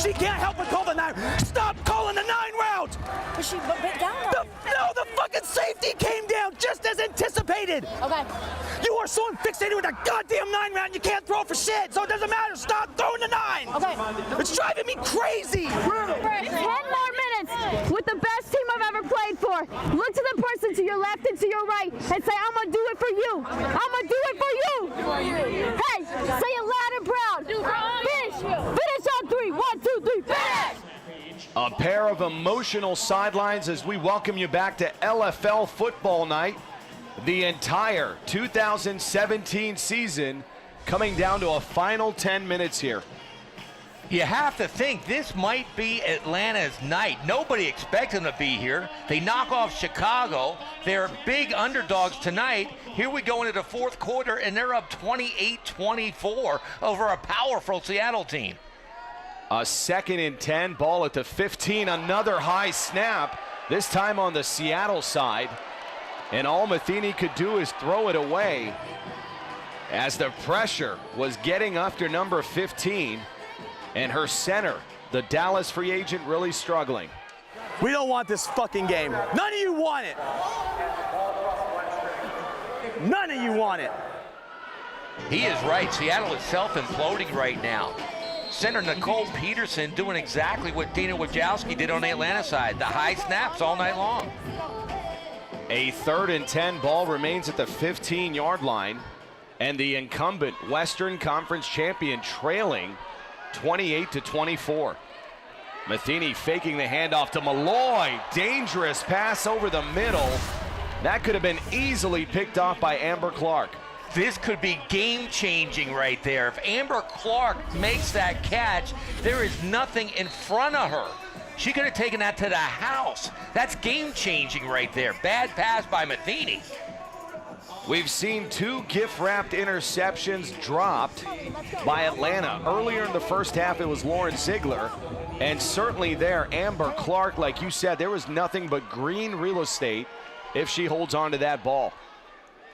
She can't help but call the 9. Stop calling the 9 route! Was she bit down? No, the fucking safety came down just as anticipated! Okay. You are so fixated with that goddamn 9 route and you can't throw for shit, so it doesn't matter. Stop throwing the 9! Okay. It's driving me crazy! 10 more minutes with the best team I've ever played for. Look to the person to your left and to your right and say, I'm gonna do it for you. I'm gonna do it for you. Hey, say it loud and proud. Finish. Finish on 3. 1, 2, 3, finish. A pair of emotional sidelines as we welcome you back to LFL football night. The entire 2017 season coming down to a final 10 minutes here. You have to think this might be Atlanta's night. Nobody expects them to be here. They knock off Chicago. They're big underdogs tonight. Here we go into the fourth quarter, and they're up 28-24 over a powerful Seattle team. A 2nd and 10, ball at the 15, another high snap, this time on the Seattle side. And all Matheny could do is throw it away as the pressure was getting after number 15. And her center, the Dallas free agent, really struggling. We don't want this fucking game. None of you want it. None of you want it. He is right. Seattle is self-imploding right now. Center Nicole Peterson doing exactly what Dina Wojcicki did on the Atlanta side. The high snaps all night long. A 3rd and 10, ball remains at the 15-yard line. And the incumbent Western Conference champion trailing 28-24. Matheny faking the handoff to Malloy. Dangerous pass over the middle. That could have been easily picked off by Amber Clark. This could be game-changing right there. If Amber Clark makes that catch, there is nothing in front of her. She could have taken that to the house. That's game-changing right there. Bad pass by Matheny. We've seen 2 gift-wrapped interceptions dropped by Atlanta. Earlier in the first half, it was Lauren Ziegler. And certainly there, Amber Clark, like you said, there was nothing but green real estate if she holds on to that ball.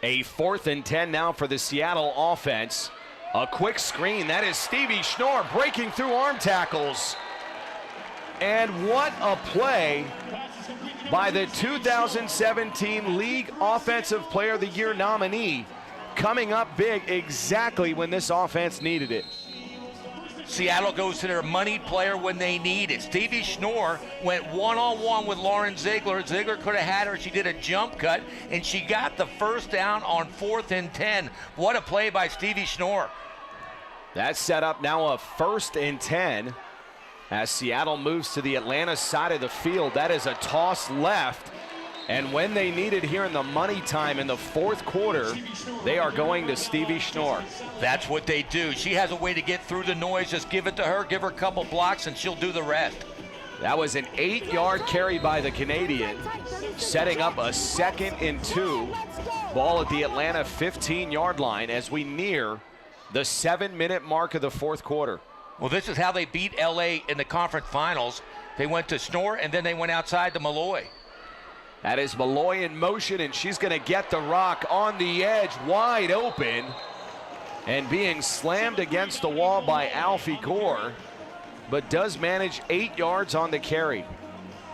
A 4th and 10 now for the Seattle offense. A quick screen. That is Stevie Schnorr breaking through arm tackles. And what a play by the 2017 League Offensive Player of the Year nominee, coming up big exactly when this offense needed it. Seattle goes to their money player when they need it. Stevie Schnorr went one-on-one with Lauren Ziegler. Ziegler could have had her. She did a jump cut, and she got the first down on 4th and 10. What a play by Stevie Schnorr. That's set up now a 1st and 10 as Seattle moves to the Atlanta side of the field. That is a toss left. And when they need it here in the money time in the 4th quarter, they are going to Stevie Schnorr. That's what they do. She has a way to get through the noise. Just give it to her, give her a couple blocks, and she'll do the rest. That was an 8-yard carry by the Canadian, setting up a 2nd and 2. Ball at the Atlanta 15-yard line as we near the 7-minute mark of the 4th quarter. Well, this is how they beat LA in the conference finals. They went to Schnorr, and then they went outside to Malloy. That is Malloy in motion, and she's going to get the rock on the edge, wide open, and being slammed against the wall by Alfie Gore, but does manage 8 yards on the carry.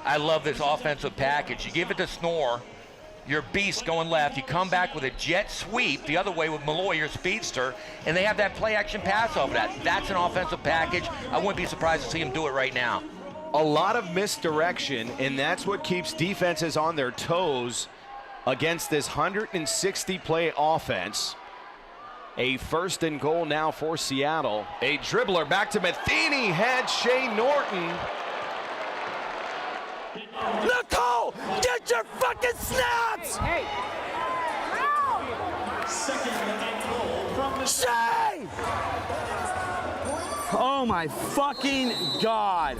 I love this offensive package. You give it to Schnorr, your beast going left. You come back with a jet sweep the other way with Malloy, your speedster, and they have that play-action pass over that. That's an offensive package. I wouldn't be surprised to see him do it right now. A lot of misdirection, and that's what keeps defenses on their toes against this 160-play offense. A 1st and goal now for Seattle. A dribbler back to Matheny, had Shea Norton. Nicole, get your fucking snaps! Hey. Shea! Oh my fucking God.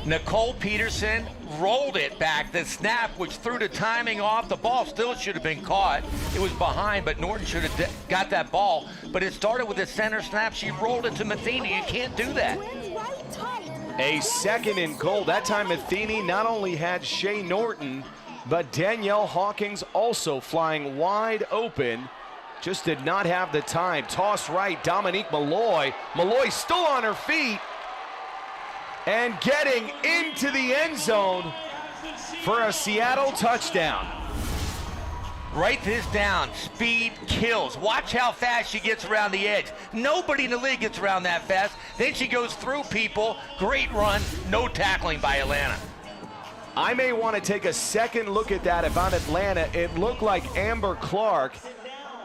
Nicole Peterson rolled it back. The snap, which threw the timing off. The ball still should have been caught. It was behind, but Norton should have got that ball. But it started with a center snap. She rolled it to Matheny. You can't do that. A 2nd and goal. That time Matheny not only had Shea Norton, but Danielle Hawkins also flying wide open. Just did not have the time. Toss right, Dominique Malloy. Malloy still on her feet. and getting into the end zone for a Seattle touchdown. Write this down. Speed kills. Watch how fast she gets around the edge. Nobody in the league gets around that fast. Then she goes through people. Great run. No tackling by Atlanta. I may want to take a second look at that. If I'm Atlanta, it looked like Amber Clark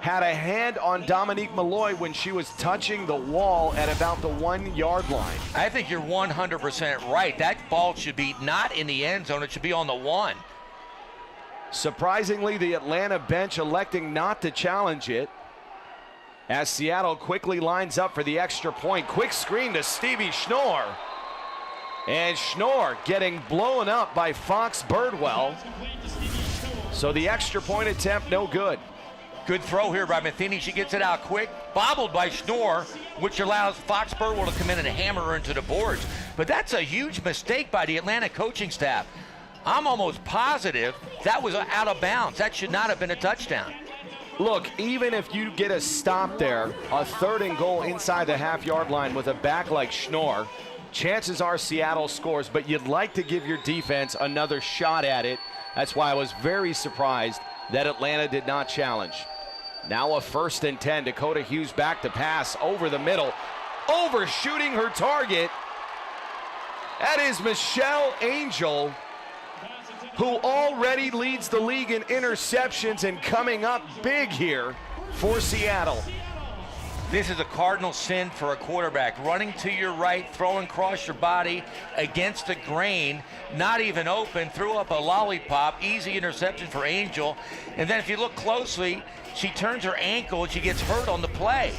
had a hand on Dominique Malloy when she was touching the wall at about the 1 yard line. I think you're 100% right. That ball should be not in the end zone. It should be on the 1. Surprisingly, the Atlanta bench electing not to challenge it as Seattle quickly lines up for the extra point. Quick screen to Stevie Schnorr. And Schnorr getting blown up by Fox Birdwell. So the extra point attempt no good. Good throw here by Matheny. She gets it out quick. Bobbled by Schnorr, which allows Fox Birdwell to come in and hammer her into the boards. But that's a huge mistake by the Atlanta coaching staff. I'm almost positive that was out of bounds. That should not have been a touchdown. Look, even if you get a stop there, a 3rd and goal inside the half-yard line with a back like Schnorr, chances are Seattle scores, but you'd like to give your defense another shot at it. That's why I was very surprised that Atlanta did not challenge. Now a 1st and 10. Dakota Hughes back to pass over the middle, overshooting her target. That is Michelle Angel, who already leads the league in interceptions and coming up big here for Seattle. This is a cardinal sin for a quarterback. Running to your right, throwing across your body against the grain, not even open, threw up a lollipop, easy interception for Angel. And then if you look closely, she turns her ankle and she gets hurt on the play.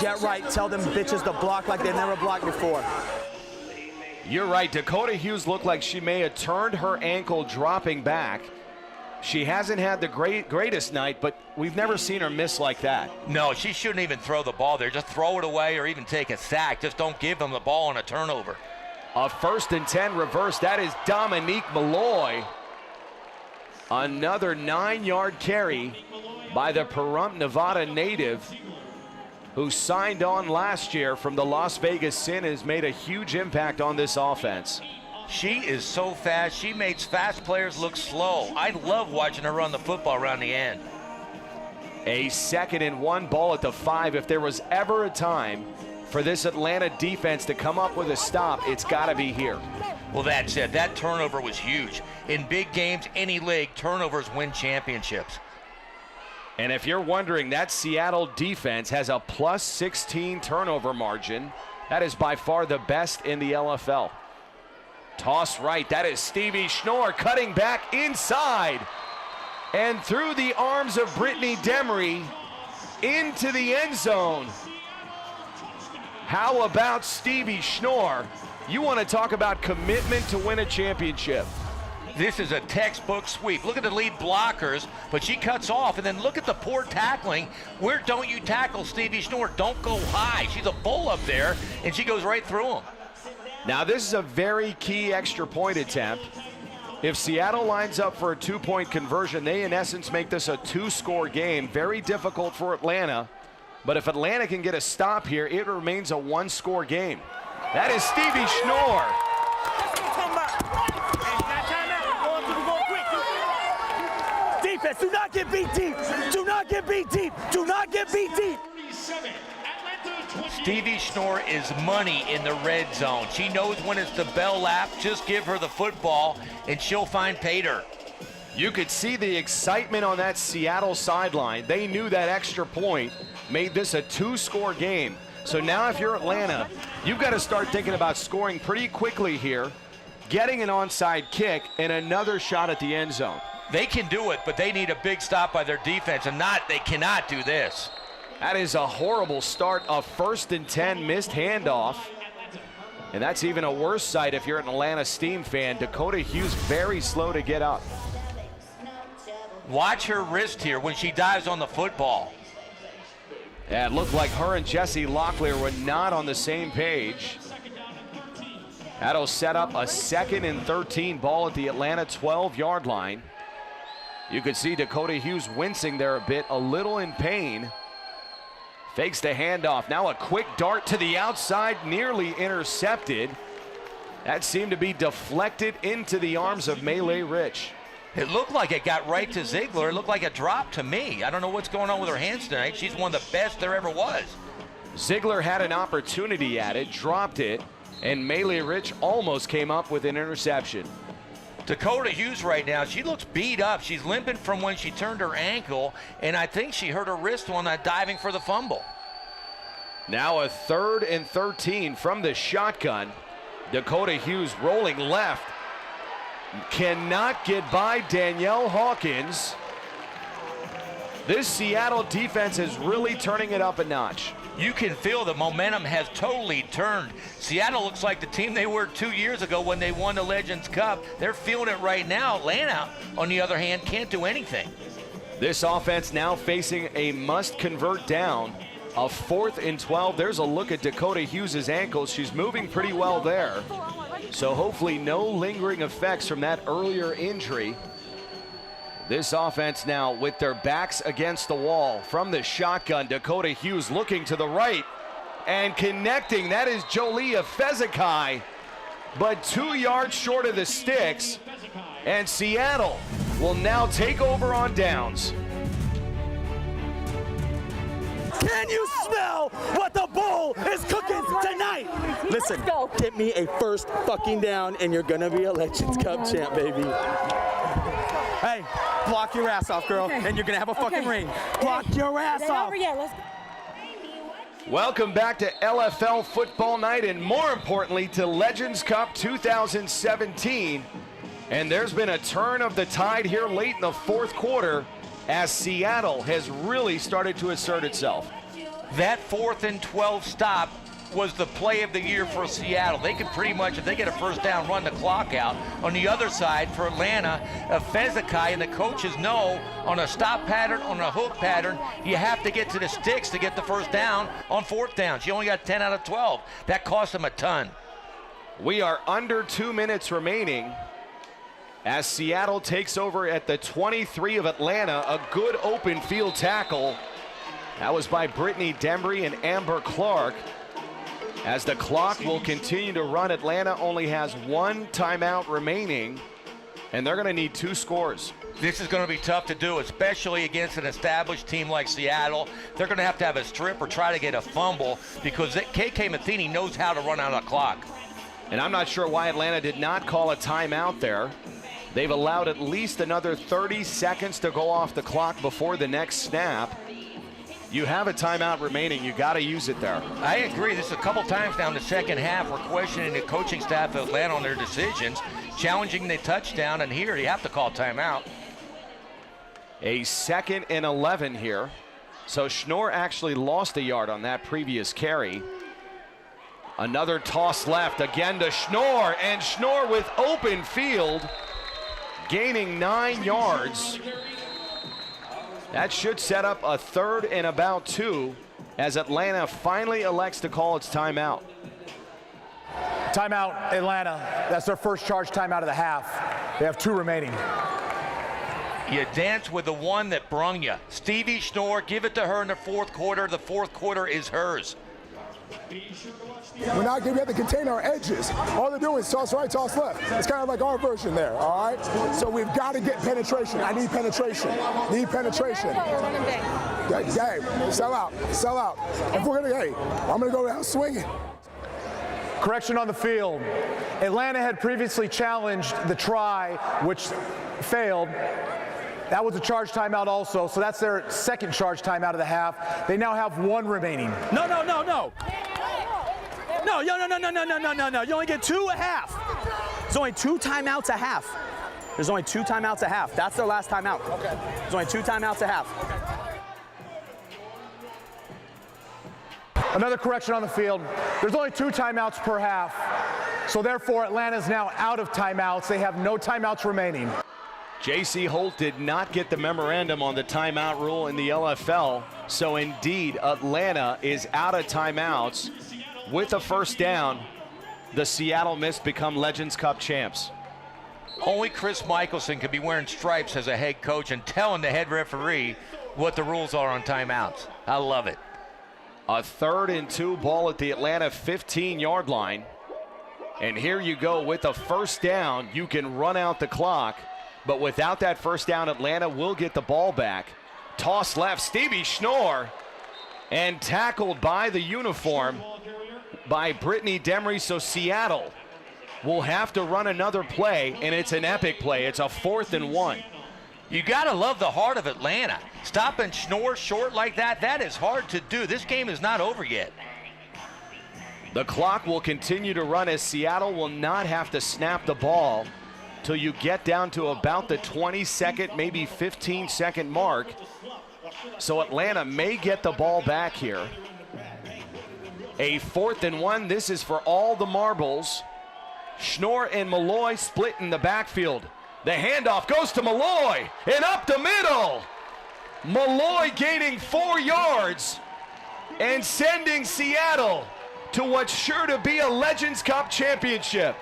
Get right. Tell them bitches to block like they never blocked before. You're right. Dakota Hughes looked like she may have turned her ankle dropping back. She hasn't had the greatest night, but we've never seen her miss like that. No, she shouldn't even throw the ball there. Just throw it away or even take a sack. Just don't give them the ball on a turnover. A 1st and 10 reverse. That is Dominique Malloy. Another 9-yard carry by the Pahrump, Nevada native who signed on last year from the Las Vegas Sin, has made a huge impact on this offense. She is so fast. She makes fast players look slow. I love watching her run the football around the end. A 2nd and 1, ball at the 5. If there was ever a time for this Atlanta defense to come up with a stop, it's got to be here. Well, that's it. That turnover was huge. In big games, any league, turnovers win championships. And if you're wondering, that Seattle defense has a plus 16 turnover margin. That is by far the best in the LFL. Toss right. That is Stevie Schnorr cutting back inside. And through the arms of Brittany Demery into the end zone. How about Stevie Schnorr? You want to talk about commitment to win a championship. This is a textbook sweep. Look at the lead blockers, but she cuts off. And then look at the poor tackling. Where don't you tackle Stevie Schnorr? Don't go high. She's a bull up there, and she goes right through him. Now this is a very key extra point attempt. If Seattle lines up for a 2-point conversion, they in essence make this a 2-score game. Very difficult for Atlanta. But if Atlanta can get a stop here, it remains a 1-score game. That is Stevie Schnorr. Defense, do not get beat deep. Do not get beat deep. Do not get beat deep. Stevie Schnorr is money in the red zone. She knows when it's the bell lap. Just give her the football, and she'll find pay dirt. You could see the excitement on that Seattle sideline. They knew that extra point made this a 2-score game. So now if you're Atlanta, you've got to start thinking about scoring pretty quickly here, getting an onside kick, and another shot at the end zone. They can do it, but they need a big stop by their defense, and they cannot do this. That is a horrible start. A 1st and 10 missed handoff. And that's even a worse sight if you're an Atlanta Steam fan. Dakota Hughes very slow to get up. Watch her wrist here when she dives on the football. Yeah, it looked like her and Jesse Locklear were not on the same page. That'll set up a 2nd and 13, ball at the Atlanta 12-yard line. You could see Dakota Hughes wincing there a bit, a little in pain. Fakes the handoff. Now a quick dart to the outside, nearly intercepted. That seemed to be deflected into the arms of Melee Rich. It looked like it got right to Ziegler. It looked like a drop to me. I don't know what's going on with her hands tonight. She's one of the best there ever was. Ziegler had an opportunity at it, dropped it, and Melee Rich almost came up with an interception. Dakota Hughes right now, she looks beat up. She's limping from when she turned her ankle, and I think she hurt her wrist on that diving for the fumble. Now a 3rd and 13 from the shotgun. Dakota Hughes rolling left. Cannot get by Danielle Hawkins. This Seattle defense is really turning it up a notch. You can feel the momentum has totally turned. Seattle looks like the team they were 2 years ago when they won the Legends Cup. They're feeling it right now. Atlanta, on the other hand, can't do anything. This offense now facing a must-convert down. A 4th and 12. There's a look at Dakota Hughes' ankles. She's moving pretty well there. So hopefully no lingering effects from that earlier injury. This offense now with their backs against the wall. From the shotgun, Dakota Hughes looking to the right and connecting. That is Jolia Fezekai, but 2 yards short of the sticks. And Seattle will now take over on downs. Can you smell what the bull is cooking tonight? Listen, get me a first fucking down and you're gonna be a Legends Cup champ, baby. Hey, block your ass off, girl, and you're gonna have a fucking ring. Block your ass off. Welcome back to LFL Football Night, and more importantly to Legends Cup 2017. And there's been a turn of the tide here late in the 4th quarter as Seattle has really started to assert itself. That 4th and 12 stop was the play of the year for Seattle. They could pretty much, if they get a first down, run the clock out. On the other side, for Atlanta, Fezekai and the coaches know on a stop pattern, on a hook pattern, you have to get to the sticks to get the first down on 4th down. She only got 10 out of 12. That cost them a ton. We are under 2 minutes remaining as Seattle takes over at the 23 of Atlanta. A good open field tackle. That was by Brittany Dembry and Amber Clark. As the clock will continue to run, Atlanta only has 1 timeout remaining, and they're going to need 2 scores. This is going to be tough to do, especially against an established team like Seattle. They're going to have a strip or try to get a fumble because KK Matheny knows how to run out of clock. And I'm not sure why Atlanta did not call a timeout there. They've allowed at least another 30 seconds to go off the clock before the next snap. You have a timeout remaining. You got to use it there. I agree. This is a couple times now in the second half. We're questioning the coaching staff of Atlanta on their decisions, challenging the touchdown, and here you have to call timeout. A 2nd and 11 here. So Schnorr actually lost a yard on that previous carry. Another toss left again to Schnorr, and Schnorr with open field, gaining 9 yards. That should set up a 3rd and about 2 as Atlanta finally elects to call its timeout. Timeout, Atlanta. That's their first charge timeout of the half. They have 2 remaining. You dance with the one that brung you. Stevie Schnorr, give it to her in the 4th quarter. The 4th quarter is hers. We're not going to be able to contain our edges. All they're doing is toss right, toss left. It's kind of like our version there, all right? So we've got to get penetration. I need penetration. Need penetration. Game, sell out, sell out. If we're going to, hey, I'm going to go down swinging. Correction on the field. Atlanta had previously challenged the try, which failed. That was a charge timeout also, so that's their 2nd charge timeout of the half. They now have 1 remaining. No. No. You only get 2 a half. There's only 2 timeouts a half. There's only 2 timeouts a half. That's their last timeout. Okay. There's only 2 timeouts a half. Another correction on the field. There's only 2 timeouts per half. So therefore, Atlanta's now out of timeouts. They have no timeouts remaining. J.C. Holt did not get the memorandum on the timeout rule in the LFL. So indeed, Atlanta is out of timeouts. With a first down, the Seattle Mist become Legends Cup champs. Only Chris Michelson could be wearing stripes as a head coach and telling the head referee what the rules are on timeouts. I love it. A 3rd and 2 ball at the Atlanta 15-yard line. And here you go with a first down. You can run out the clock, but without that first down, Atlanta will get the ball back. Toss left, Stevie Schnorr, and tackled by the uniform by Brittany Demery. So Seattle will have to run another play, and it's an epic play. It's a 4th and 1. You gotta love the heart of Atlanta. Stopping Schnorr short like that, that is hard to do. This game is not over yet. The clock will continue to run as Seattle will not have to snap the ball till you get down to about the 20-second, maybe 15-second mark. So Atlanta may get the ball back here. A 4th and 1. This is for all the marbles. Schnorr and Malloy split in the backfield. The handoff goes to Malloy and up the middle. Malloy gaining 4 yards and sending Seattle to what's sure to be a Legends Cup championship.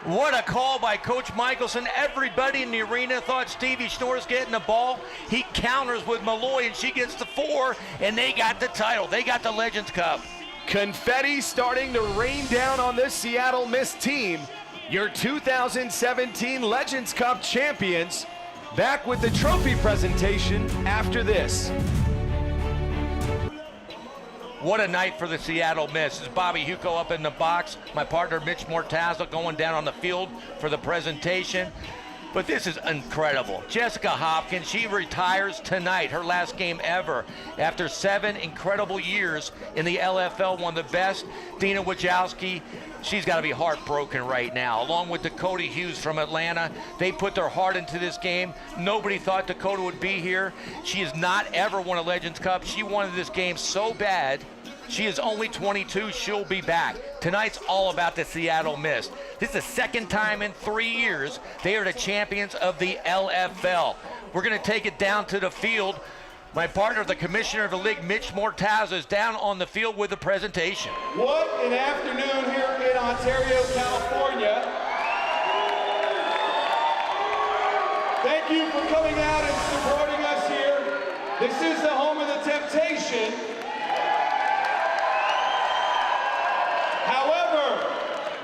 What a call by Coach Michelson. Everybody in the arena thought Stevie Schnorr's getting the ball. He counters with Malloy and she gets the 4, and they got the title. They got the Legends Cup. Confetti starting to rain down on this Seattle Miss team. Your 2017 Legends Cup champions. Back with the trophy presentation after this. What a night for the Seattle Miss. This is Bobby Huco up in the box. My partner Mitch Mortazza going down on the field for the presentation. But this is incredible. Jessica Hopkins, she retires tonight, her last game ever, after 7 incredible years in the LFL, one of the best. Dina Wojcicki, she's got to be heartbroken right now. Along with Dakota Hughes from Atlanta, they put their heart into this game. Nobody thought Dakota would be here. She has not ever won a Legends Cup. She wanted this game so bad. She is only 22. She'll be back. Tonight's all about the Seattle Mist. This is the second time in 3 years they are the champions of the LFL. We're going to take it down to the field. My partner, the commissioner of the league, Mitch Mortazza, is down on the field with the presentation. What an afternoon here in Ontario, California. Thank you for coming out and supporting us here. This is the home of the Temptation. However,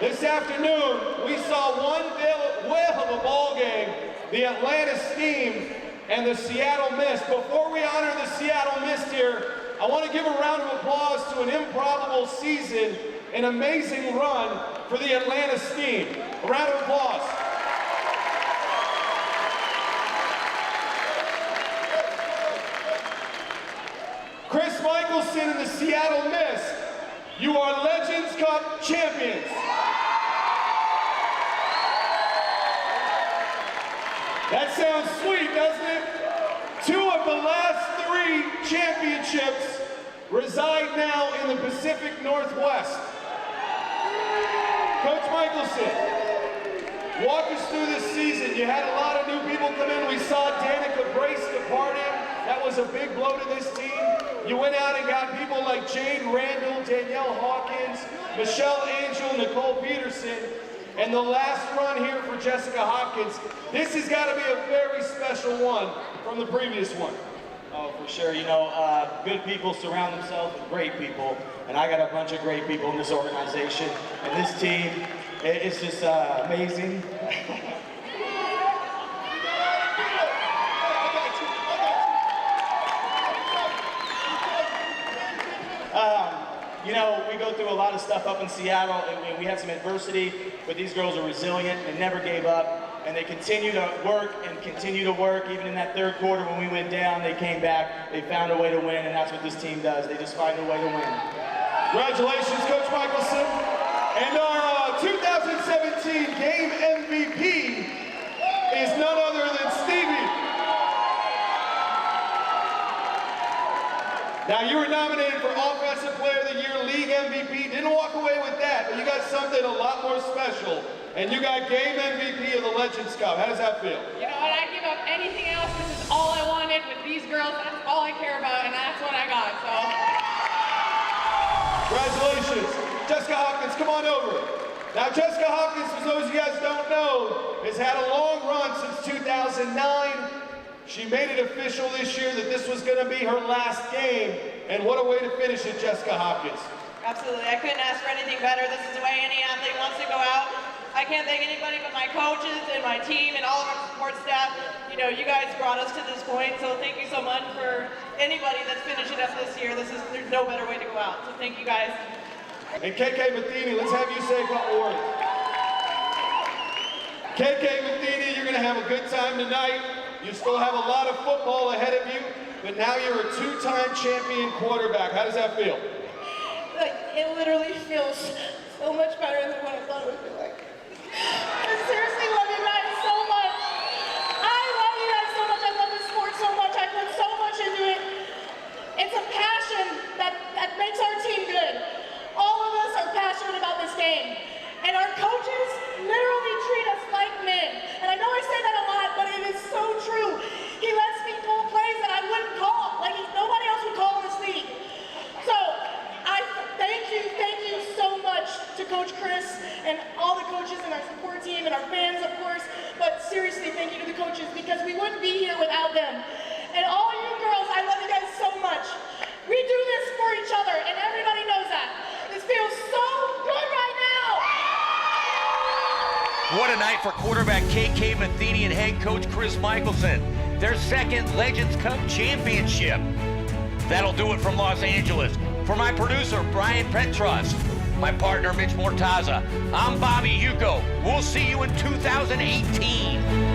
this afternoon, we saw one whale of a ball game, the Atlanta Steam and the Seattle Mist. Before we honor the Seattle Mist here, I want to give a round of applause to an improbable season, an amazing run for the Atlanta Steam. A round of applause. Chris Michelson and the Seattle Mist, you are Legends Cup champions. That sounds sweet, doesn't it? 2 of the last 3 championships reside now in the Pacific Northwest. Coach Michelson, walk us through this season. You had a lot of new people come in. We saw Danica Brace departing. That was a big blow to this team. You went out and got people like Jade Randall, Danielle Hawkins, Michelle Angel, Nicole Peterson, and the last run here for Jessica Hopkins. This has got to be a very special one from the previous one. Oh, for sure. You know, good people surround themselves with great people, and I got a bunch of great people in this organization. And this team, it's just amazing. You know, we go through a lot of stuff up in Seattle, and we had some adversity, but these girls are resilient and never gave up, and they continue to work and continue to work. Even in that 3rd quarter when we went down, they came back, they found a way to win, and that's what this team does. They just find a way to win. Congratulations, Coach Michelson. And our 2017 game MVP is none other than Stevie. Now, you were nominated for Offensive Player of the Year, League MVP. Didn't walk away with that, but you got something a lot more special. And you got Game MVP of the Legends Cup. How does that feel? You know what? I'd give up anything else. This is all I wanted with these girls. That's all I care about, and that's what I got. So, congratulations. Jessica Hopkins, come on over. Now, Jessica Hopkins, for those of you guys who don't know, has had a long run since 2009. She made it official this year that this was going to be her last game, and what a way to finish it, Jessica Hopkins. Absolutely. I couldn't ask for anything better. This is the way any athlete wants to go out. I can't thank anybody but my coaches and my team and all of our support staff. You know, you guys brought us to this point, so thank you so much for anybody that's finishing up this year. There's no better way to go out, so thank you guys. And KK Matheny, let's have you say a couple words. KK Matheny, you're going to have a good time tonight. You still have a lot of football ahead of you, but now you're a two-time champion quarterback. How does that feel? Like, it literally feels so much better than what I thought it would feel like. I seriously love you guys so much. I love you guys so much. I love this sport so much. I put so much into it. It's a passion that makes our team good. All of us are passionate about this game. And our coaches literally treat us like men. And I know I say that a lot, but it is so true. He lets me call plays that I wouldn't call, like nobody else would call in this league. So, thank you so much to Coach Chris and all the coaches and our support team and our fans, of course. But seriously, thank you to the coaches because we wouldn't be here without them. And all you girls, I love you guys so much. We do this for each other, and everybody knows that. This feels so good right now. What a night for quarterback KK Matheny and head coach Chris Michelson. Their second Legends Cup championship. That'll do it from Los Angeles. For my producer, Brian Petros, my partner, Mitch Mortaza, I'm Bobby Hugo. We'll see you in 2018.